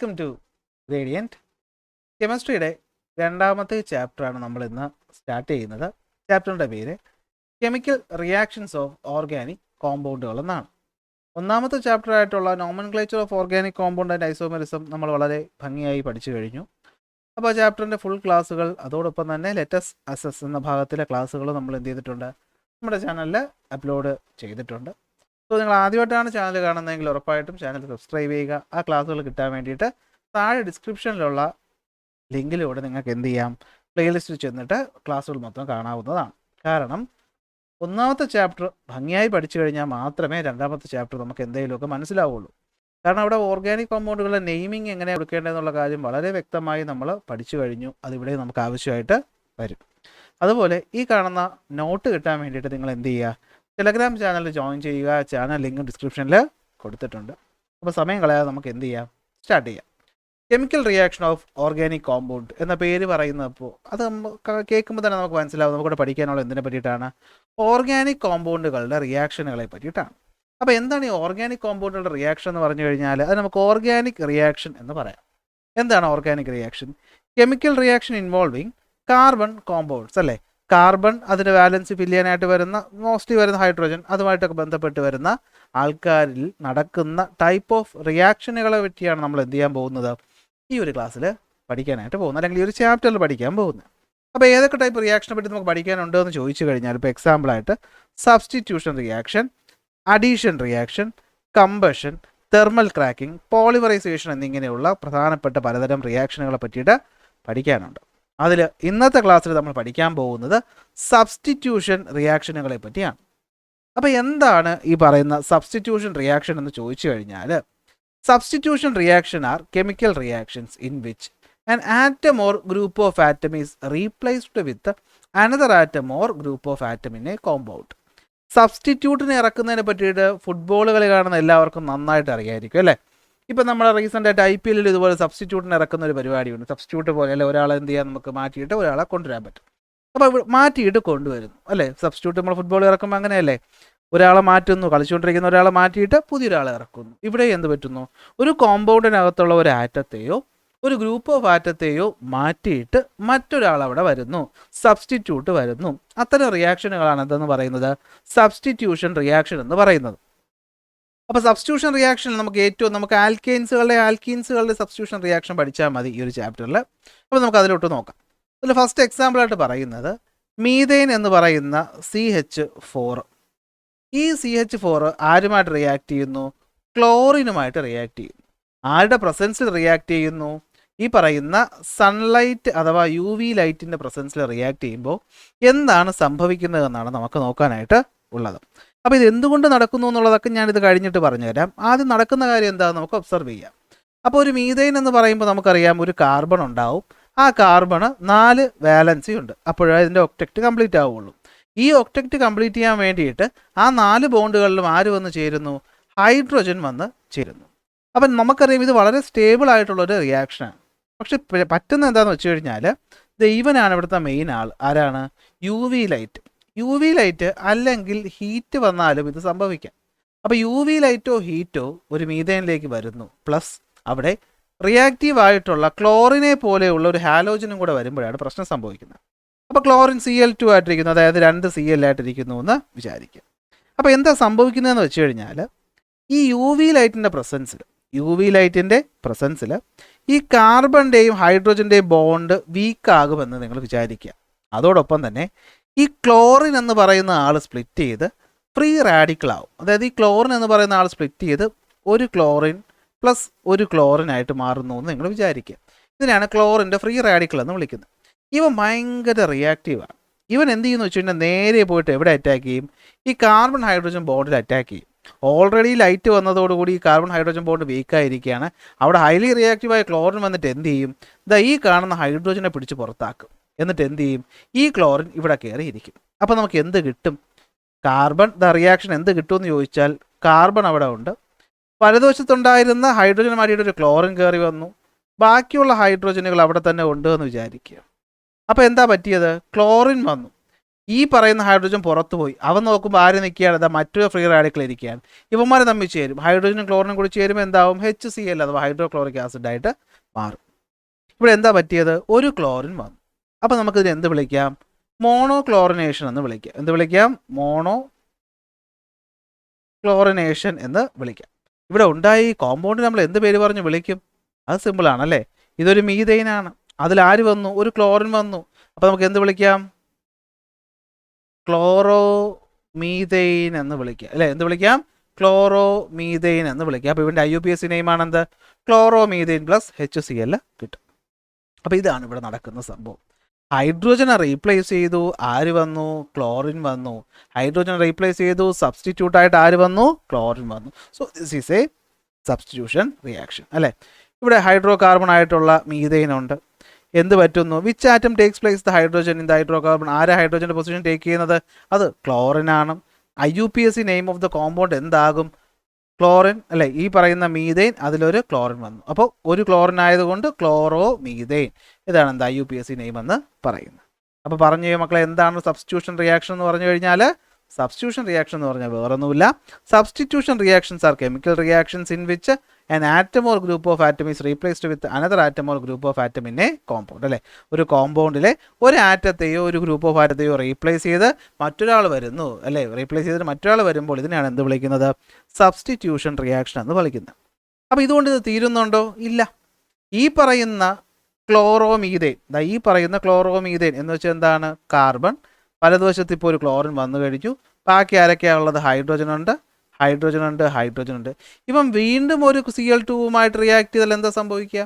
Welcome to radiant കെമിസ്ട്രിയുടെ രണ്ടാമത്തെ ചാപ്റ്ററാണ് നമ്മൾ ഇന്ന് സ്റ്റാർട്ട് ചെയ്യുന്നത്. ചാപ്റ്ററിൻ്റെ പേര് കെമിക്കൽ റിയാക്ഷൻസ് ഓഫ് ഓർഗാനിക് കോമ്പൗണ്ടുകൾ എന്നാണ്. ഒന്നാമത്തെ ചാപ്റ്ററായിട്ടുള്ള nomenclature of organic compound and isomerism നമ്മൾ വളരെ ഭംഗിയായി പഠിച്ചു കഴിഞ്ഞു. അപ്പോൾ ചാപ്റ്ററിൻ്റെ ഫുൾ ക്ലാസ്സുകൾ അതോടൊപ്പം തന്നെ ലെറ്റസ് അസസ് എന്ന ഭാഗത്തിലെ ക്ലാസ്സുകൾ നമ്മൾ എന്ത് ചെയ്തിട്ടുണ്ട്, നമ്മുടെ ചാനലിൽ അപ്ലോഡ് ചെയ്തിട്ടുണ്ട്. സോ നിങ്ങൾ ആദ്യമായിട്ടാണ് ചാനൽ കാണുന്നതെങ്കിൽ ഉറപ്പായിട്ടും ചാനൽ സബ്സ്ക്രൈബ് ചെയ്യുക. ആ ക്ലാസ്സുകൾ കിട്ടാൻ വേണ്ടിയിട്ട് താഴെ ഡിസ്ക്രിപ്ഷനിലുള്ള ലിങ്കിലൂടെ നിങ്ങൾക്ക് എന്ത് ചെയ്യാം, പ്ലേലിസ്റ്റിൽ ചെന്നിട്ട് ക്ലാസ്സുകൾ മൊത്തം കാണാവുന്നതാണ്. കാരണം ഒന്നാമത്തെ ചാപ്റ്റർ ഭംഗിയായി പഠിച്ചു കഴിഞ്ഞാൽ മാത്രമേ രണ്ടാമത്തെ ചാപ്റ്റർ നമുക്ക് എന്തെങ്കിലുമൊക്കെ മനസ്സിലാവുള്ളൂ. കാരണം അവിടെ ഓർഗാനിക് കോമ്പൗണ്ടുകളുടെ നെയിമിംഗ് എങ്ങനെ കൊടുക്കേണ്ടതെന്നുള്ള കാര്യം വളരെ വ്യക്തമായി നമ്മൾ പഠിച്ചു കഴിഞ്ഞു. അതിവിടെ നമുക്ക് ആവശ്യമായിട്ട് വരും. അതുപോലെ ഈ കാണുന്ന നോട്ട് കിട്ടാൻ വേണ്ടിയിട്ട് നിങ്ങൾ എന്ത് ചെയ്യുക, ടെലഗ്രാം ചാനലിൽ ജോയിൻ ചെയ്യുക. ചാനൽ ലിങ്ക് ഡിസ്ക്രിപ്ഷനിൽ കൊടുത്തിട്ടുണ്ട്. അപ്പോൾ സമയം കളയാതെ നമുക്ക് എന്ത് ചെയ്യാം, സ്റ്റാർട്ട് ചെയ്യാം. Chemical reaction of organic compound എന്ന പേര് പറയുന്നപ്പോൾ അത് കേൾക്കുമ്പോൾ തന്നെ നമുക്ക് മനസ്സിലാവും നമുക്കിവിടെ പഠിക്കാനുള്ള എന്തിനെ പറ്റിയിട്ടാണ്, ഓർഗാനിക് കോമ്പൗണ്ടുകളുടെ റിയാക്ഷനുകളെ പറ്റിയിട്ടാണ്. അപ്പോൾ എന്താണ് ഈ ഓർഗാനിക് കോമ്പൗണ്ടുകളുടെ റിയാക്ഷൻ എന്ന് പറഞ്ഞു കഴിഞ്ഞാൽ അത് നമുക്ക് ഓർഗാനിക് റിയാക്ഷൻ എന്ന് പറയാം. എന്താണ് organic reaction? Chemical reaction involving carbon compounds അല്ലേ. കാർബൺ അതിൻ്റെ വാലൻസി ഫില്ല് ചെയ്യാനായിട്ട് വരുന്ന മോസ്റ്റ്ലി വരുന്ന ഹൈഡ്രോജൻ അതുമായിട്ടൊക്കെ ബന്ധപ്പെട്ട് വരുന്ന ആൾക്കാരിൽ നടക്കുന്ന ടൈപ്പ് ഓഫ് റിയാക്ഷനുകളെ പറ്റിയാണ് നമ്മൾ എന്ത് ചെയ്യാൻ പോകുന്നത്, ഈ ഒരു ക്ലാസ്സിൽ പഠിക്കാനായിട്ട് പോകുന്നത്, അല്ലെങ്കിൽ ഈ ഒരു ചാപ്റ്ററിൽ പഠിക്കാൻ പോകുന്നത്. അപ്പോൾ ഏതൊക്കെ ടൈപ്പ് റിയാക്ഷനെ പറ്റി നമുക്ക് പഠിക്കാനുണ്ടോ എന്ന് ചോദിച്ചു കഴിഞ്ഞാൽ, ഇപ്പോൾ എക്സാമ്പിളായിട്ട് substitution reaction, addition reaction, combustion, thermal cracking, polymerisation എന്നിങ്ങനെയുള്ള പ്രധാനപ്പെട്ട പലതരം റിയാക്ഷനുകളെ പറ്റിയിട്ട് പഠിക്കാനുണ്ട്. അതിൽ ഇന്നത്തെ ക്ലാസ്സിൽ നമ്മൾ പഠിക്കാൻ പോകുന്നത് സബ്സ്റ്റിറ്റ്യൂഷൻ റിയാക്ഷനുകളെ പറ്റിയാണ്. അപ്പോൾ എന്താണ് ഈ പറയുന്ന സബ്സ്റ്റിറ്റ്യൂഷൻ റിയാക്ഷൻ എന്ന് ചോദിച്ചു കഴിഞ്ഞാൽ, substitution reaction are chemical reactions in which an atom or group of atom is replaced with another atom or group of atom in a compound. സബ്സ്റ്റിറ്റ്യൂട്ടിനെ ഇറക്കുന്നതിനെ പറ്റിയിട്ട് ഫുട്ബോൾ കളി കാണുന്ന എല്ലാവർക്കും നന്നായിട്ട് അറിയായിരിക്കും അല്ലേ. ഇപ്പം നമ്മൾ റീസെൻ്റായിട്ട് IPL ഇതുപോലെ സബ്സ്റ്റിറ്റ്യൂട്ടിന് ഇറക്കുന്ന ഒരു പരിപാടിയുണ്ട്. സബ്സ്റ്റിറ്റ്യൂട്ട് പോലെ അല്ലെ, ഒരാളെ എന്ത് ചെയ്യാൻ നമുക്ക് മാറ്റിയിട്ട് ഒരാളെ കൊണ്ടുവരാൻ പറ്റും. അപ്പോൾ മാറ്റിയിട്ട് കൊണ്ടുവരുന്നു അല്ലേ. സബ്സ്റ്റിറ്റ്യൂട്ട് നമ്മൾ ഫുട്ബോൾ ഇറക്കുമ്പോൾ അങ്ങനെയല്ലേ, ഒരാളെ മാറ്റുന്നു, കളിച്ചുകൊണ്ടിരിക്കുന്ന ഒരാളെ മാറ്റിയിട്ട് പുതിയൊരാളെ ഇറക്കുന്നു. ഇവിടെ എന്ത് പറ്റുന്നു, ഒരു കോമ്പൗണ്ടിനകത്തുള്ള ഒരു ആറ്റത്തെയോ ഒരു ഗ്രൂപ്പ് ഓഫ് ആറ്റത്തെയോ മാറ്റിയിട്ട് മറ്റൊരാൾ അവിടെ വരുന്നു, സബ്സ്റ്റിറ്റ്യൂട്ട് വരുന്നു. അത്തരം റിയാക്ഷനുകളാണ് എന്തെന്ന് പറയുന്നത്, സബ്സ്റ്റിറ്റ്യൂഷൻ റിയാക്ഷൻ എന്ന് പറയുന്നത്. അപ്പോൾ സബ്സ്റ്റിറ്റ്യൂഷൻ റിയാക്ഷനിൽ നമുക്ക് ആൽക്കീൻസുകളുടെ സബ്സ്റ്റിറ്റ്യൂഷൻ റിയാക്ഷൻ പഠിച്ചാൽ മതി ഈ ഒരു ചാപ്റ്ററിൽ. അപ്പോൾ നമുക്ക് അതിലോട്ട് നോക്കാം. അതിൽ ഫസ്റ്റ് എക്സാമ്പിളായിട്ട് പറയുന്നത് മീഥെയ്ൻ എന്ന് പറയുന്ന CH4. ഈ CH4 ആരുമായിട്ട് റിയാക്ട് ചെയ്യുന്നു, ക്ലോറിനുമായിട്ട് റിയാക്ട് ചെയ്യുന്നു. ആരുടെ പ്രസൻസിൽ റിയാക്ട് ചെയ്യുന്നു, ഈ പറയുന്ന സൺലൈറ്റ് അഥവാ UV ലൈറ്റിൻ്റെ പ്രസൻസിൽ റിയാക്ട് ചെയ്യുമ്പോൾ എന്താണ് സംഭവിക്കുന്നതെന്നാണ് നമുക്ക് നോക്കാനായിട്ട് ഉള്ളത്. അപ്പോൾ ഇത് എന്തുകൊണ്ട് നടക്കുന്നു എന്നുള്ളതൊക്കെ ഞാനിത് കഴിഞ്ഞിട്ട് പറഞ്ഞുതരാം. ആദ്യം നടക്കുന്ന കാര്യം എന്താണെന്ന് നമുക്ക് ഒബ്സർവ് ചെയ്യാം. അപ്പോൾ ഒരു മീഥെയ്ൻ എന്ന് പറയുമ്പോൾ നമുക്കറിയാം ഒരു കാർബൺ ഉണ്ടാവും. ആ കാർബണ് 4 വാലൻസി ഉണ്ട്. അപ്പോഴേ ഇതിൻ്റെ ഒക്ടക്റ്റ് കംപ്ലീറ്റ് ആവുള്ളൂ. ഈ ഒക്ടക്റ്റ് കംപ്ലീറ്റ് ചെയ്യാൻ വേണ്ടിയിട്ട് ആ 4 ബോണ്ടുകളിലും ആര് വന്ന് ചേരുന്നു, ഹൈഡ്രോജൻ വന്ന് ചേരുന്നു. അപ്പം നമുക്കറിയാം ഇത് വളരെ സ്റ്റേബിൾ ആയിട്ടുള്ളൊരു റിയാക്ഷനാണ്. പക്ഷെ പറ്റുന്ന എന്താണെന്ന് വെച്ച് കഴിഞ്ഞാൽ ഇവനാണ് ഇവിടുത്തെ മെയിൻ ആൾ. ആരാണ്, UV ലൈറ്റ് അല്ലെങ്കിൽ ഹീറ്റ് വന്നാലും ഇത് സംഭവിക്കാം. അപ്പോൾ UV ലൈറ്റോ ഹീറ്റോ ഒരു മീഥെയ്നിലേക്ക് വരുന്നു, പ്ലസ് അവിടെ റിയാക്റ്റീവ് ആയിട്ടുള്ള ക്ലോറിനെ പോലെയുള്ള ഒരു ഹാലോജനും കൂടെ വരുമ്പോഴാണ് പ്രശ്നം സംഭവിക്കുന്നത്. അപ്പോൾ ക്ലോറിൻ Cl2 ആയിട്ടിരിക്കുന്നു, അതായത് 2 Cl ആയിട്ടിരിക്കുന്നു എന്ന് വിചാരിക്കുക. അപ്പോൾ എന്താ സംഭവിക്കുന്നതെന്ന് വെച്ച് കഴിഞ്ഞാൽ, ഈ UV ലൈറ്റിൻ്റെ പ്രസൻസിൽ ഈ കാർബണിൻ്റെയും ഹൈഡ്രോജൻ്റെയും ബോണ്ട് വീക്കാകുമെന്ന് നിങ്ങൾ വിചാരിക്കുക. അതോടൊപ്പം തന്നെ ഈ ക്ലോറിൻ എന്ന് പറയുന്ന ആൾ സ്പ്ലിറ്റ് ചെയ്ത് ഫ്രീ റാഡിക്കൽ ആവും. അതായത് ഈ ക്ലോറിൻ എന്ന് പറയുന്ന ആൾ സ്പ്ലിറ്റ് ചെയ്ത് ഒരു ക്ലോറിൻ പ്ലസ് ഒരു ക്ലോറിനായിട്ട് മാറുന്നു എന്ന് നിങ്ങൾ വിചാരിക്കുക. ഇതിനാണ് ക്ലോറിൻ്റെ ഫ്രീ റാഡിക്കൽ എന്ന് വിളിക്കുന്നത്. ഇവൻ ഭയങ്കര റിയാക്റ്റീവാണ്. ഇവൻ എന്ത് ചെയ്യുന്നു വെച്ച് കഴിഞ്ഞാൽ നേരെ പോയിട്ട് എവിടെ അറ്റാക്ക് ചെയ്യും, ഈ കാർബൺ ഹൈഡ്രോജൻ ബോണ്ടിൽ അറ്റാക്ക് ചെയ്യും. ഓൾറെഡി ലൈറ്റ് വന്നതോടുകൂടി ഈ കാർബൺ ഹൈഡ്രോജൻ ബോണ്ട് വീക്കായിരിക്കുകയാണ്. അവിടെ ഹൈലി റിയാക്റ്റീവായ ക്ലോറിൻ വന്നിട്ട് എന്ത് ചെയ്യും, ഈ കാണുന്ന ഹൈഡ്രോജനെ പിടിച്ച് പുറത്താക്കും. എന്നിട്ട് എന്ത് ചെയ്യും, ഈ ക്ലോറിൻ ഇവിടെ കയറിയിരിക്കും. അപ്പോൾ നമുക്ക് എന്ത് കിട്ടും, റിയാക്ഷൻ എന്ത് കിട്ടുമെന്ന് ചോദിച്ചാൽ കാർബൺ അവിടെ ഉണ്ട്. വലതുവശത്തുണ്ടായിരുന്ന ഹൈഡ്രോജൻ മാറ്റിയിട്ട് ഒരു ക്ലോറിൻ കയറി വന്നു. ബാക്കിയുള്ള ഹൈഡ്രോജനുകൾ അവിടെ തന്നെ ഉണ്ട് എന്ന് വിചാരിക്കുക. അപ്പോൾ എന്താ പറ്റിയത്, ക്ലോറിൻ വന്നു. ഈ പറയുന്ന ഹൈഡ്രജൻ പുറത്തു പോയി, അവൻ നോക്കുമ്പോൾ ആര് നിൽക്കുകയാണ്, അതാ മറ്റൊരു ഫ്രീ റാഡിക്കൽ ഇരിക്കുകയാണ്. ഇവന്മാർ തമ്മിൽ ചേരും, ഹൈഡ്രജനും ക്ലോറിനും കൂടി ചേരുമ്പോൾ എന്താവും, HCl അഥവാ ഹൈഡ്രോക്ലോറിക് ആസിഡായിട്ട് മാറും. ഇവിടെ എന്താ പറ്റിയത്, ഒരു ക്ലോറിൻ വന്നു. അപ്പോൾ നമുക്കിതിന് എന്ത് വിളിക്കാം, മോണോക്ലോറിനേഷൻ എന്ന് വിളിക്കാം. എന്ത് വിളിക്കാം, മോണോ ക്ലോറിനേഷൻ എന്ന് വിളിക്കാം. ഇവിടെ ഉണ്ടായി ഈ കോമ്പൗണ്ട് നമ്മൾ എന്ത് പേര് പറഞ്ഞ് വിളിക്കും, അത് സിമ്പിളാണല്ലേ. ഇതൊരു മീഥൈനാണ്, അതിൽ ആര് വന്നു, ഒരു ക്ലോറിൻ വന്നു. അപ്പോൾ നമുക്ക് എന്ത് വിളിക്കാം, ക്ലോറോ മീഥൈൻ എന്ന് വിളിക്കാം അല്ലേ. എന്ത് വിളിക്കാം, ക്ലോറോ മീഥൈൻ എന്ന് വിളിക്കാം. അപ്പോൾ ഇവൻ്റെ IUPAC നെയിമാണ് എന്ത്, ക്ലോറോ മീഥൈൻ പ്ലസ് HCl കിട്ടും. അപ്പോൾ ഇതാണ് ഇവിടെ നടക്കുന്ന സംഭവം. ഹൈഡ്രോജനെ റീപ്ലേസ് ചെയ്തു, ആര് വന്നു, ക്ലോറിൻ വന്നു. ഹൈഡ്രോജൻ റീപ്ലേസ് ചെയ്തു, സബ്സ്റ്റിറ്റ്യൂട്ടായിട്ട് ആര് വന്നു, ക്ലോറിൻ വന്നു. So this is A substitution reaction അല്ലേ. ഇവിടെ ഹൈഡ്രോ കാർബൺ ആയിട്ടുള്ള മീഥൈൻ ഉണ്ട്. എന്ത് പറ്റുന്നു, which atom takes place the hydrogen in the hydro carbon. ആരാ ഹൈഡ്രോജൻ്റെ പൊസിഷൻ ടേക്ക് ചെയ്യുന്നത്, അത് ക്ലോറിനാണ്. IUPAC name of the compound എന്താകും, ക്ലോറിൻ അല്ലേ. ഈ പറയുന്ന മീഥൈൻ, അതിലൊരു ക്ലോറിൻ വന്നു. അപ്പോൾ ഒരു ക്ലോറിൻ ആയതുകൊണ്ട് ക്ലോറോ മീഥൈൻ. ഇതാണ് എന്താ IUPAC നെയിം എന്ന് പറയുന്നത്. അപ്പോൾ പറഞ്ഞു മക്കളെ, എന്താണ് സബ്സ്റ്റിറ്റ്യൂഷൻ റിയാക്ഷൻ എന്ന് പറഞ്ഞു കഴിഞ്ഞാൽ, സബ്സ്റ്റിറ്റ്യൂഷൻ റിയാക്ഷൻ എന്ന് പറഞ്ഞാൽ വേറൊന്നുമില്ല. Substitution reactions R chemical reactions in which an atom or group of atom is replaced with another atom or group of atom in a compound അല്ലേ. ഒരു കോമ്പൗണ്ടിലെ ഒരു ആറ്റത്തെയോ ഒരു ഗ്രൂപ്പ് ഓഫ് ആറ്റത്തെയോ റീപ്ലേസ് ചെയ്ത് മറ്റൊരാൾ വരുന്നു അല്ലേ. റീപ്ലേസ് ചെയ്തിട്ട് മറ്റൊരാൾ വരുമ്പോൾ ഇതിനെയാണ് എന്ത് വിളിക്കുന്നത്, സബ്സ്റ്റിറ്റ്യൂഷൻ റിയാക്ഷൻ എന്ന് വിളിക്കുന്നത്. അപ്പോൾ ഇതുകൊണ്ട് ഇത് തീരുന്നുണ്ടോ, ഇല്ല. ഈ പറയുന്ന ക്ലോറോമീഥൈൻ, ഈ പറയുന്ന ക്ലോറോമീഥൈൻ എന്ന് വെച്ചാൽ എന്താണ്, കാർബൺ. വലതുവശത്ത് ഇപ്പോൾ ഒരു ക്ലോറിൻ വന്നു കഴിഞ്ഞു. ബാക്കി ആരൊക്കെയാണുള്ളത്, ഹൈഡ്രോജൻ ഉണ്ട്, ഇവൻ വീണ്ടും ഒരു Cl2വുമായിട്ട് റിയാക്ട് ചെയ്താൽ എന്താ സംഭവിക്കുക,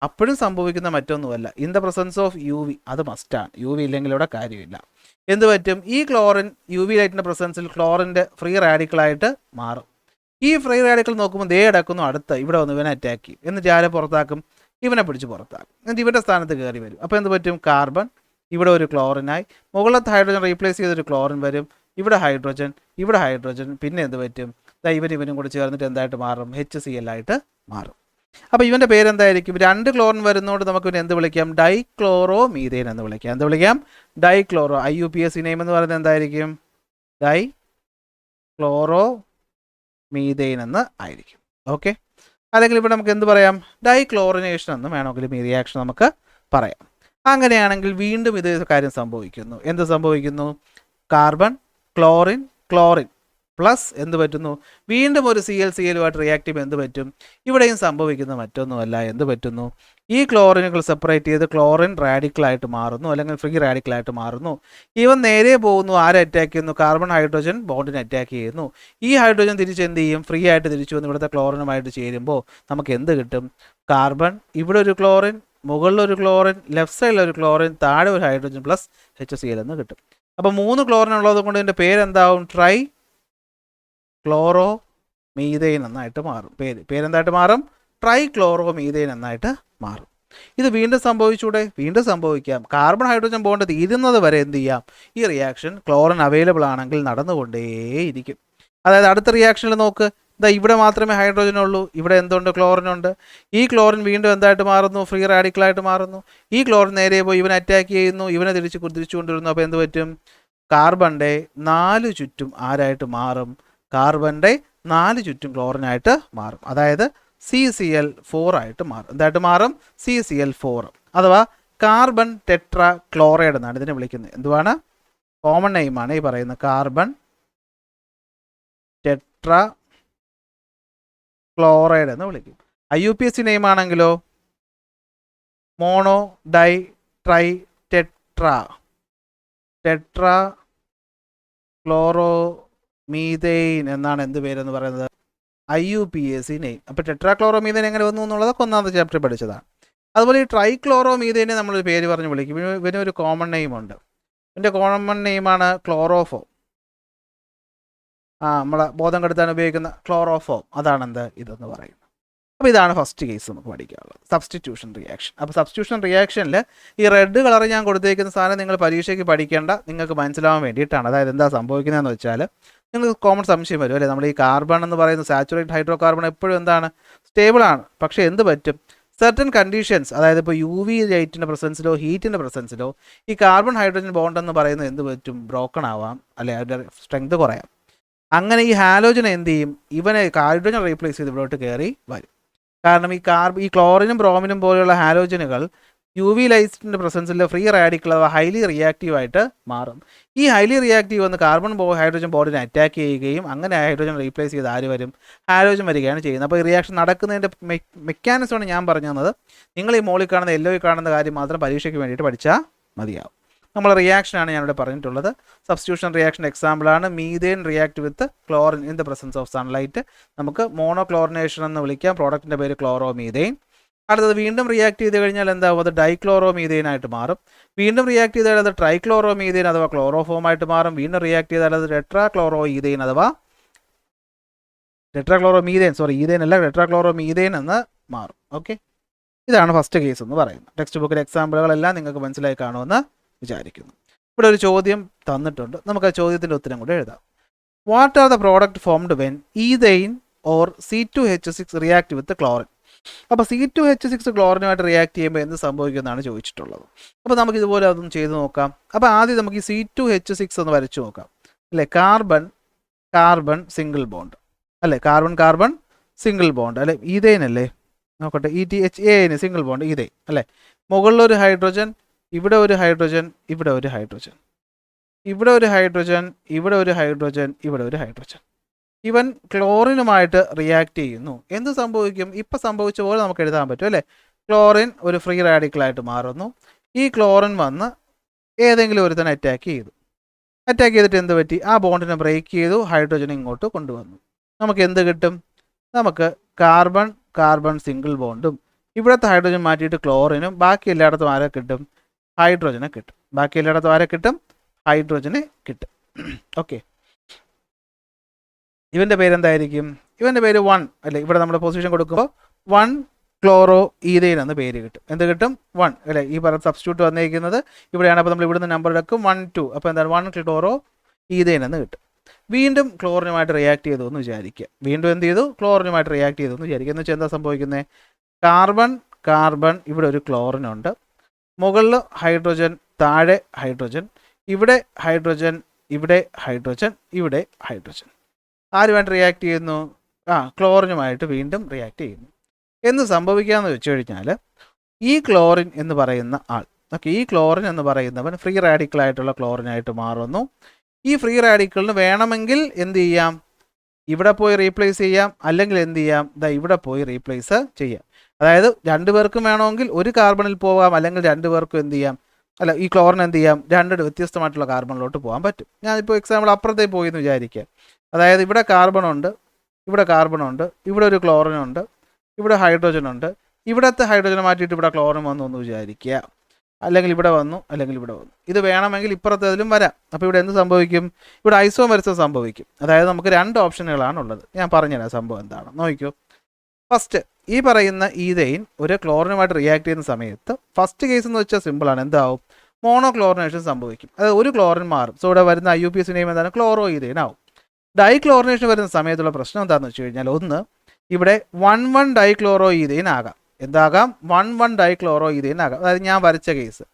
അപ്പോഴും സംഭവിക്കുന്ന മറ്റൊന്നുമല്ല, in the presence of UV. അത് മസ്റ്റാണ്, UV ഇല്ലെങ്കിൽ ഇവിടെ കാര്യമില്ല. എന്ത് പറ്റും, ഈ ക്ലോറിൻ UV ലൈറ്റിൻ്റെ പ്രസൻസിൽ ക്ലോറിൻ്റെ ഫ്രീ റാഡിക്കലായിട്ട് മാറും. ഈ ഫ്രീ റാഡിക്കൽ നോക്കുമ്പോൾ ദേ അടക്കുന്നു അടുത്ത് ഇവിടെ വന്ന് ഇവനെ അറ്റാക്ക് ചെയ്യും. എന്നിട്ട് ആരെ പുറത്താക്കും, ഇവനെ പിടിച്ച് പുറത്താക്കും. എന്നിട്ട് ഇവൻ്റെ സ്ഥാനത്ത് കയറി വരും. അപ്പോൾ എന്ത് പറ്റും, കാർബൺ ഇവിടെ ഒരു ക്ലോറിനായി, മുകളിലത്തെ ഹൈഡ്രോജൻ റീപ്ലേസ് ചെയ്തൊരു ക്ലോറിൻ വരും. ഇവിടെ ഹൈഡ്രോജൻ, പിന്നെ എന്ത് പറ്റും, ഇവനും കൂടി ചേർന്നിട്ട് എന്തായിട്ട് മാറും, HCl ആയിട്ട് മാറും. അപ്പോൾ ഇവൻ്റെ പേരെന്തായിരിക്കും, രണ്ട് ക്ലോറിൻ വരുന്നതുകൊണ്ട് നമുക്ക് ഇവനെ എന്ത് വിളിക്കാം, ഡൈക്ലോറോ മീഥൈൻ എന്ന് വിളിക്കാം. എന്ത് വിളിക്കാം, ഡൈക്ലോറോ. IUPAC നെയിം എന്ന് പറയുന്നത് എന്തായിരിക്കും, ഡൈക്ലോറോ മീഥൈൻ എന്ന് ആയിരിക്കും. ഓക്കെ. അല്ലെങ്കിൽ ഇവിടെ നമുക്ക് എന്ത് പറയാം, ഡൈക്ലോറിനേഷൻ എന്ന് വേണമെങ്കിലും ഈ റിയാക്ഷൻ നമുക്ക് പറയാം. അങ്ങനെയാണെങ്കിൽ വീണ്ടും ഇത് കാര്യം സംഭവിക്കുന്നു. എന്ത് സംഭവിക്കുന്നു, കാർബൺ ക്ലോറിൻ പ്ലസ് എന്ത് പറ്റുന്നു, വീണ്ടും ഒരു ClClുമായിട്ട് റിയാക്ട് ചെയ്യുമ്പോൾ എന്ത് പറ്റും, ഇവിടെയും സംഭവിക്കുന്ന മറ്റൊന്നുമല്ല, എന്ത് പറ്റുന്നു, ഈ ക്ലോറിനുകൾ സെപ്പറേറ്റ് ചെയ്ത് ക്ലോറിൻ റാഡിക്കലായിട്ട് മാറുന്നു, അല്ലെങ്കിൽ ഫ്രീ റാഡിക്കലായിട്ട് മാറുന്നു. ഇവൻ നേരെ പോകുന്നു, ആരെ അറ്റാക്ക് ചെയ്യുന്നു, കാർബൺ ഹൈഡ്രോജൻ ബോണ്ടിനെ അറ്റാക്ക് ചെയ്യുന്നു. ഈ ഹൈഡ്രോജൻ തിരിച്ച് എന്ത് ചെയ്യും, ഫ്രീ ആയിട്ട് തിരിച്ചു വന്ന് ഇവിടുത്തെ ക്ലോറിനുമായിട്ട് ചേരുമ്പോൾ നമുക്ക് എന്ത് കിട്ടും, കാർബൺ, ഇവിടെ ഒരു ക്ലോറിൻ, മുകളിലൊരു ക്ലോറിൻ, ലെഫ്റ്റ് സൈഡിലൊരു ക്ലോറിൻ, താഴെ ഒരു ഹൈഡ്രോജൻ പ്ലസ് HCl എന്ന് കിട്ടും. അപ്പോൾ 3 ക്ലോറിൻ ഉള്ളത് കൊണ്ട് ഇതിൻ്റെ പേരെന്താവും, ട്രൈ ക്ലോറോ മീഥൈൻ എന്നായിട്ട് മാറും. പേരെന്തായിട്ട് മാറും, ട്രൈ ക്ലോറോ മീഥൈൻ എന്നായിട്ട് മാറും. ഇത് വീണ്ടും സംഭവിച്ചൂടെ, വീണ്ടും സംഭവിക്കാം. കാർബൺ ഹൈഡ്രോജൻ ബോണ്ട് തീരുന്നത് വരെ എന്ത് ചെയ്യാം, ഈ റിയാക്ഷൻ ക്ലോറിൻ അവൈലബിൾ ആണെങ്കിൽ നടന്നുകൊണ്ടേയിരിക്കും. അതായത് അടുത്ത റിയാക്ഷനിൽ നോക്ക്, ഇവിടെ മാത്രമേ ഹൈഡ്രോജൻ ഉള്ളൂ, ഇവിടെ എന്തുണ്ട്, ക്ലോറിൻ ഉണ്ട്. ഈ ക്ലോറിൻ വീണ്ടും എന്തായിട്ട് മാറുന്നു, ഫ്രീ റാഡിക്കലായിട്ട് മാറുന്നു. ഈ ക്ലോറിൻ നേരെ പോയി ഇവനെ അറ്റാക്ക് ചെയ്യുന്നു, ഇവനെ തിരിച്ചു കൊണ്ടിരുന്നു. അപ്പോൾ എന്ത് പറ്റും, കാർബണിൻ്റെ 4 ചുറ്റും ആരായിട്ട് മാറും, കാർബണിൻ്റെ 4 ചുറ്റും ക്ലോറിനായിട്ട് മാറും. അതായത് CCl4 ആയിട്ട് മാറും. എന്തായിട്ട് മാറും, CCl4 അഥവാ കാർബൺ ടെട്രാ ക്ലോറൈഡ് എന്നാണ് ഇതിനെ വിളിക്കുന്നത്. എന്തുവാണ്, കോമൺ നെയിമാണ് ഈ പറയുന്നത്, കാർബൺ ടെട്രാ ക്ലോറൈഡ് എന്ന് വിളിക്കും. IUPAC നെയിം ആണെങ്കിലോ mono di tri tetra chloro methane എന്നാണ് എന്ത് പേരെന്ന് പറയുന്നത്, IUPAC നെയിം. അപ്പോൾ ടെട്രാക്ലോറോ മീഥൈൻ എങ്ങനെ വന്നു എന്നുള്ളതൊക്കെ 1ാമത്തെ ചാപ്റ്ററിൽ പഠിച്ചതാണ്. അതുപോലെ ഈ ട്രൈക്ലോറോ മീഥൈനെ നമ്മളൊരു പേര് പറഞ്ഞ് വിളിക്കും. ഇതിനൊരു കോമൺ നെയിമുണ്ട്. ഇതിൻ്റെ കോമൺ നെയിമാണ് ക്ലോറോഫോം. നമ്മളെ ബോധം കെടുത്താൻ ഉപയോഗിക്കുന്ന ക്ലോറോഫോം, അതാണെന്ത് ഇതെന്ന് പറയുന്നത്. അപ്പോൾ ഇതാണ് ഫസ്റ്റ് കേസ് നമുക്ക് പഠിക്കാനുള്ളത്, സബ്സ്റ്റിറ്റ്യൂഷൻ റിയാക്ഷൻ. അപ്പോൾ സബ്സ്റ്റിറ്റ്യൂഷൻ റിയാക്ഷനിൽ ഈ റെഡ് കളർ ഞാൻ കൊടുത്തേക്കുന്ന സാധനം നിങ്ങൾ പരീക്ഷയ്ക്ക് പഠിക്കേണ്ട, നിങ്ങൾക്ക് മനസ്സിലാവാൻ വേണ്ടിയിട്ടാണ്. അതായത് എന്താ സംഭവിക്കുന്നതെന്ന് വെച്ചാൽ നിങ്ങൾക്ക് കോമൺ സംശയം വരും അല്ലേ, നമ്മൾ ഈ കാർബൺ എന്ന് പറയുന്ന സാച്ചുറേറ്റഡ് ഹൈഡ്രോ കാർബൺ എപ്പോഴും എന്താണ്, സ്റ്റേബിളാണ്. പക്ഷേ എന്ത് പറ്റും, സെർട്ടൻ കണ്ടീഷൻസ്, അതായത് ഇപ്പോൾ യു വി ലൈറ്റിൻ്റെ പ്രസൻസിലോ ഹീറ്റിൻ്റെ പ്രസൻസിലോ ഈ കാർബൺ ഹൈഡ്രജൻ ബോണ്ട് എന്ന് പറയുന്നത് എന്ത് പറ്റും, ബ്രോക്കൺ ആവാം, അല്ലെ അതിൻ്റെ സ്ട്രെങ്ത് കുറയാം. അങ്ങനെ ഈ ഹാലോജൻ എന്ത് ചെയ്യും, ഇവനെ ഹൈഡ്രജൻ റീപ്ലേസ് ചെയ്ത് ഇവിടോട്ട് കയറി വരും. കാരണം ഈ ക്ലോറിനും ബ്രോമിനും പോലെയുള്ള ഹാലോജനുകൾ യു വി ലൈറ്റിൻ്റെ പ്രസൻസിൽ ഫ്രീ റാഡിക്കൽ അഥവാ ഹൈലി റിയാക്റ്റീവ് ആയിട്ട് മാറും. ഈ ഹൈലി റിയാക്റ്റീവ് വന്ന് ഹൈഡ്രജൻ ബോണ്ടിനെ അറ്റാക്ക് ചെയ്യുകയും അങ്ങനെ ഹൈഡ്രജൻ റീപ്ലേസ് ചെയ്ത് ആര് വരും, ഹാലോജൻ വരികയാണ് ചെയ്യുന്നത്. അപ്പോൾ ഈ റിയാക്ഷൻ നടക്കുന്നതിൻ്റെ മെക്കാനിസമാണ് ഞാൻ പറഞ്ഞു തന്നത്. നിങ്ങൾ ഈ മോളിൽ കാണുന്ന യെല്ലോയിൽ കാണുന്ന കാര്യം മാത്രം പരീക്ഷയ്ക്ക് വേണ്ടിയിട്ട് പഠിച്ചാൽ മതിയാവും. നമ്മൾ റിയാക്ഷനാണ് ഞാനിവിടെ പറഞ്ഞിട്ടുള്ളത്. സബ്സ്റ്റിറ്റ്യൂഷൻ റിയാക്ഷൻ എക്സാമ്പിളാണ് methane react with chlorine in the presence of sunlight. നമുക്ക് മോണോക്ലോറിനേഷൻ എന്ന് വിളിക്കാം. പ്രോഡക്റ്റിൻ്റെ പേര് ക്ലോറോ മീഥെയിൻ. അടുത്തത് വീണ്ടും റിയാക്ട് ചെയ്ത് കഴിഞ്ഞാൽ എന്താവും, അത് ഡൈക്ലോറോ മീഥെയിൻ ആയിട്ട് മാറും. വീണ്ടും റിയാക്ട് ചെയ്താൽ അത് ട്രൈക്ലോറോ മീഥെയിൻ അഥവാ ക്ലോറോഫോം ആയിട്ട് മാറും. വീണ്ടും റിയാക്ട് ചെയ്താൽ അത് ടെട്രാക്ലോറോ ഈഥെയിൻ അഥവാ ടെട്രാക്ലോറോ മീഥെയിൻ എന്ന് മാറും. ഓക്കെ, ഇതാണ് ഫസ്റ്റ് കേസ് എന്ന് പറയുന്നത്. ടെക്സ്റ്റ് ബുക്കിലെ എക്സാമ്പിളുകളെല്ലാം നിങ്ങൾക്ക് മനസ്സിലായി കാണുമെന്ന് വിചാരിക്കുന്നു. ഇവിടെ ഒരു ചോദ്യം തന്നിട്ടുണ്ട്, നമുക്ക് ആ ചോദ്യത്തിൻ്റെ ഉത്തരം കൂടെ എഴുതാം. What are the product formed when ethane or C2H6 react with chlorine? അപ്പോൾ C2H6 ക്ലോറിനുമായിട്ട് റിയാക്ട് ചെയ്യുമ്പോൾ എന്ത് സംഭവിക്കുമെന്നാണ് ചോദിച്ചിട്ടുള്ളത്. അപ്പോൾ നമുക്ക് ഇതുപോലെ അതൊന്നും ചെയ്ത് നോക്കാം. അപ്പോൾ ആദ്യം നമുക്ക് ഈ C2H6 ഒന്ന് വരച്ചു നോക്കാം, അല്ലേ? കാർബൺ സിംഗിൾ ബോണ്ട്, അല്ലേ? കാർബൺ സിംഗിൾ ബോണ്ട്, അല്ലേ? ഈഥെയിൻ അല്ലേ? നോക്കട്ടെ, ETHAN സിംഗിൾ ബോണ്ട് ഈഥെയിൻ, അല്ലേ? മുകളിലൊരു ഹൈഡ്രജൻ, ഇവിടെ ഒരു ഹൈഡ്രജൻ, ഇവിടെ ഒരു ഹൈഡ്രജൻ, ഇവിടെ ഒരു ഹൈഡ്രജൻ, ഇവിടെ ഒരു ഹൈഡ്രജൻ, ഇവിടെ ഒരു ഹൈഡ്രജൻ. ഇവൻ ക്ലോറിനുമായിട്ട് റിയാക്ട് ചെയ്യുന്നു. എന്ത് സംഭവിക്കും? ഇപ്പം സംഭവിച്ച പോലെ നമുക്ക് എഴുതാൻ പറ്റും, അല്ലേ? ക്ലോറിൻ ഒരു ഫ്രീ റാഡിക്കലായിട്ട് മാറുന്നു. ഈ ക്ലോറിൻ വന്ന് ഏതെങ്കിലും ഒരുത്തനെ അറ്റാക്ക് ചെയ്തിട്ട് എന്ത് പറ്റി? ആ ബോണ്ടിനെ ബ്രേക്ക് ചെയ്തു, ഹൈഡ്രജൻ ഇങ്ങോട്ട് കൊണ്ടുവന്നു. നമുക്ക് എന്ത് കിട്ടും? നമുക്ക് കാർബൺ സിംഗിൾ ബോണ്ടും ഇവിടുത്തെ ഹൈഡ്രജൻ മാറ്റിയിട്ട് ക്ലോറിനും, ബാക്കി എല്ലായിടത്തും ആരെ കിട്ടും? ഹൈഡ്രജനെ കിട്ടും. ബാക്കി എല്ലായിടത്തും ആരെ കിട്ടും? ഹൈഡ്രജനെ കിട്ടും. ഓക്കെ, ഇവൻ്റെ പേരെന്തായിരിക്കും? ഇവൻ്റെ പേര് 1, അല്ലേ? ഇവിടെ നമ്മുടെ പൊസിഷൻ കൊടുക്കുമ്പോൾ 1 ക്ലോറോ ഈഥെയിൻ എന്ന് പേര് കിട്ടും. എന്ത് കിട്ടും? 1, അല്ലേ? ഈ പറഞ്ഞ സബ്സ്റ്റിറ്റ്യൂട്ട് വന്നിരിക്കുന്നത് ഇവിടെയാണ്. അപ്പോൾ നമ്മൾ ഇവിടുന്ന് നമ്പർ എടുക്കും 1 2, അപ്പോൾ എന്താണ് 1 ക്ലോറോ ഈഥെയിൻ എന്ന് കിട്ടും. വീണ്ടും ക്ലോറിനുമായിട്ട് റിയാക്ട് ചെയ്തു എന്ന് വിചാരിക്കുക. വീണ്ടും എന്ത് ചെയ്തു? ക്ലോറിനുമായിട്ട് റിയാക്ട് ചെയ്തു എന്ന് വിചാരിക്കുക. എന്ന് വെച്ചാൽ എന്താ സംഭവിക്കുന്നത്? കാർബൺ ഇവിടെ ഒരു ക്ലോറിനുണ്ട്, മുകളിൽ ഹൈഡ്രജൻ, താഴെ ഹൈഡ്രജൻ, ഇവിടെ ഹൈഡ്രജൻ, ഇവിടെ ഹൈഡ്രജൻ, ഇവിടെ ഹൈഡ്രജൻ. ആരുമായിട്ട് റിയാക്ട് ചെയ്യുന്നു? ക്ലോറിനുമായിട്ട് വീണ്ടും റിയാക്ട് ചെയ്യുന്നു. എന്ത് സംഭവിക്കാമെന്ന് വെച്ച് കഴിഞ്ഞാൽ ഈ ക്ലോറിൻ എന്ന് പറയുന്ന ആൾ, ഓക്കെ, ഈ ക്ലോറിൻ എന്ന് പറയുന്നവൻ ഫ്രീ റാഡിക്കലായിട്ടുള്ള ക്ലോറിനായിട്ട് മാറുന്നു. ഈ ഫ്രീ റാഡിക്കലിന് വേണമെങ്കിൽ എന്ത് ചെയ്യാം? ഇവിടെ പോയി റീപ്ലേസ് ചെയ്യാം, അല്ലെങ്കിൽ എന്ത് ചെയ്യാം? ഇവിടെ പോയി റീപ്ലേസ് ചെയ്യാം. അതായത് രണ്ടുപേർക്കും വേണമെങ്കിൽ ഒരു കാർബണിൽ പോകാം, അല്ലെങ്കിൽ രണ്ടുപേർക്കും എന്ത് ചെയ്യാം? അല്ല, ഈ ക്ലോറിൻ എന്ത് ചെയ്യാം? രണ്ട് വ്യത്യസ്തമായിട്ടുള്ള കാർബണിലോട്ട് പോകാൻ പറ്റും. ഞാനിപ്പോൾ എക്സാമ്പിൾ അപ്പുറത്തേക്ക് പോയി എന്ന് വിചാരിക്കുക. അതായത് ഇവിടെ കാർബണുണ്ട്, ഇവിടെ ഒരു ക്ലോറിനുണ്ട്, ഇവിടെ ഹൈഡ്രജൻ ഉണ്ട്. ഇവിടുത്തെ ഹൈഡ്രജൻ മാറ്റിയിട്ട് ഇവിടെ ക്ലോറിൻ വന്നു എന്ന് വിചാരിക്കുക, അല്ലെങ്കിൽ ഇവിടെ വന്നു, അല്ലെങ്കിൽ ഇവിടെ വന്നു. ഇത് വേണമെങ്കിൽ ഇപ്പുറത്തേതിലും വരാം. അപ്പോൾ ഇവിടെ എന്ത് സംഭവിക്കും? ഇവിടെ ഐസോമെറിസം സംഭവിക്കും. അതായത് നമുക്ക് 2 ഓപ്ഷനുകളാണ് ഉള്ളത്. ഞാൻ പറഞ്ഞുതരാം സംഭവം എന്താണ് നോക്കിക്കോ. ഫസ്റ്റ്, ഈ പറയുന്ന ഈഥെയിൻ ഒരു ക്ലോറിനുമായിട്ട് റിയാക്ട് ചെയ്യുന്ന സമയത്ത് ഫസ്റ്റ് കേസ് എന്ന് വെച്ചാൽ സിമ്പിളാണ്. എന്താവും? മോണോക്ലോറിനേഷൻ സംഭവിക്കും. അതായത് ഒരു ക്ലോറിൻ മാറും. സോ ഇവിടെ വരുന്ന IUPAC നെയിം എന്താണ്? ക്ലോറോ ഈഥെയിൻ ആവും. ഡൈക്ലോറിനേഷൻ വരുന്ന സമയത്തുള്ള പ്രശ്നം എന്താണെന്ന് വെച്ച് കഴിഞ്ഞാൽ, ഒന്ന്, ഇവിടെ 1,1 ഡൈക്ലോറോ ഈഥെയിൻ ആകാം. എന്താകാം? 1,1 ഡൈക്ലോറോ ഈഥെയിൻ ആകാം. അതായത് ഞാൻ വരച്ച കേസ്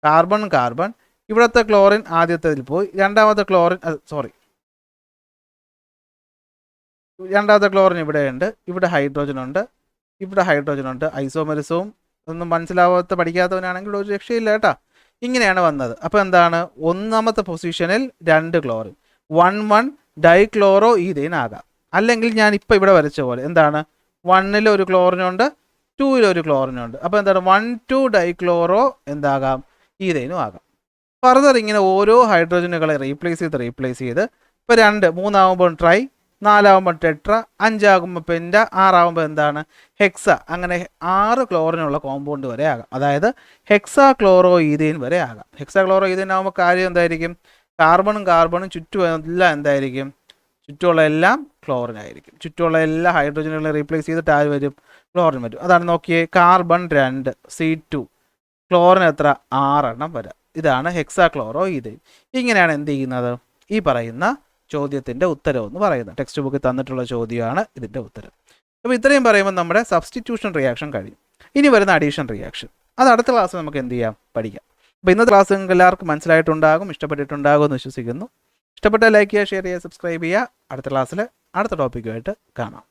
കാർബൺ, ഇവിടുത്തെ ക്ലോറിൻ ആദ്യത്തേതിൽ പോയി, രണ്ടാമത്തെ ക്ലോറിൻ ഇവിടെയുണ്ട്, ഇവിടെ ഹൈഡ്രജൻ ഉണ്ട്, ഐസോമെറിസവും ഒന്നും പഠിക്കാത്തവനാണെങ്കിൽ ഒരു രക്ഷയില്ല കേട്ടോ. ഇങ്ങനെയാണ് വന്നത്. അപ്പോൾ എന്താണ്? ഒന്നാമത്തെ പൊസിഷനിൽ 2 ക്ലോറിൻ, 1,1 ഡൈക്ലോറോ ഈഥെയിൻ ആകാം. അല്ലെങ്കിൽ ഞാൻ ഇപ്പോൾ ഇവിടെ വരച്ച പോലെ എന്താണ്? 1ൽ ഒരു ക്ലോറിനുണ്ട്, 2ൽ ഒരു ക്ലോറിനുണ്ട്. അപ്പോൾ എന്താണ്? 1,2 ഡൈക്ലോറോ എന്താകാം? ഈഥെയിനും ആകാം. ഫർദർ ഇങ്ങനെ ഓരോ ഹൈഡ്രജനുകളെ റീപ്ലേസ് ചെയ്ത് ഇപ്പോൾ 2, 3 ആകുമ്പോൾ ട്രൈ, 4 ആകുമ്പോൾ ടെട്ര, 5 ആകുമ്പോൾ പെൻറ്റ, 6 ആകുമ്പോൾ എന്താണ്? ഹെക്സ. അങ്ങനെ 6 ക്ലോറിനുള്ള കോമ്പൗണ്ട് വരെ ആകാം. അതായത് ഹെക്സാ ക്ലോറോ ഈഥെയിൻ വരെ ആകാം. ഹെക്സാ ക്ലോറോ ഈഥെയിൻ ആകുമ്പോൾ കാര്യം എന്തായിരിക്കും? കാർബണും ചുറ്റും എല്ലാം എന്തായിരിക്കും? ചുറ്റുമുള്ള എല്ലാം ക്ലോറിൻ ആയിരിക്കും. ചുറ്റുമുള്ള എല്ലാ ഹൈഡ്രജനുകളെ റീപ്ലേസ് ചെയ്തിട്ട് ആര് വരും? ക്ലോറിൻ വരും. അതാണ് നോക്കിയേ, കാർബൺ 2 C2, ക്ലോറിൻ എത്ര? 6 എണ്ണം വരാം. ഇതാണ് ഹെക്സാ ക്ലോറോ ഈഥെയിൻ. ഇങ്ങനെയാണ് എന്ത് ചെയ്യുന്നത്? ഈ പറയുന്ന ചോദ്യത്തിൻ്റെ ഉത്തരം എന്ന് പറയുന്നത്. ടെക്സ്റ്റ് ബുക്കിൽ തന്നിട്ടുള്ള ചോദ്യമാണ് ഇതിൻ്റെ ഉത്തരം. അപ്പോൾ ഇത്രയും പറയുമ്പോൾ നമ്മുടെ സബ്സ്റ്റിറ്റ്യൂഷൻ റിയാക്ഷൻ കഴിയും. ഇനി വരുന്ന അഡീഷൻ റിയാക്ഷൻ, അത് അടുത്ത ക്ലാസ് നമുക്ക് എന്ത് ചെയ്യാം, പഠിക്കാം. അപ്പോൾ ഇന്നത്തെ ക്ലാസ് നിങ്ങൾക്ക് എല്ലാവർക്കും മനസ്സിലായിട്ടുണ്ടാകും, ഇഷ്ടപ്പെട്ടിട്ടുണ്ടാകും എന്ന് വിശ്വസിക്കുന്നു. ഇഷ്ടപ്പെട്ട ലൈക്ക് ചെയ്യുക, ഷെയർ ചെയ്യുക, സബ്സ്ക്രൈബ് ചെയ്യുക. അടുത്ത ക്ലാസ്സിൽ അടുത്ത ടോപ്പിക്കുമായിട്ട് കാണാം.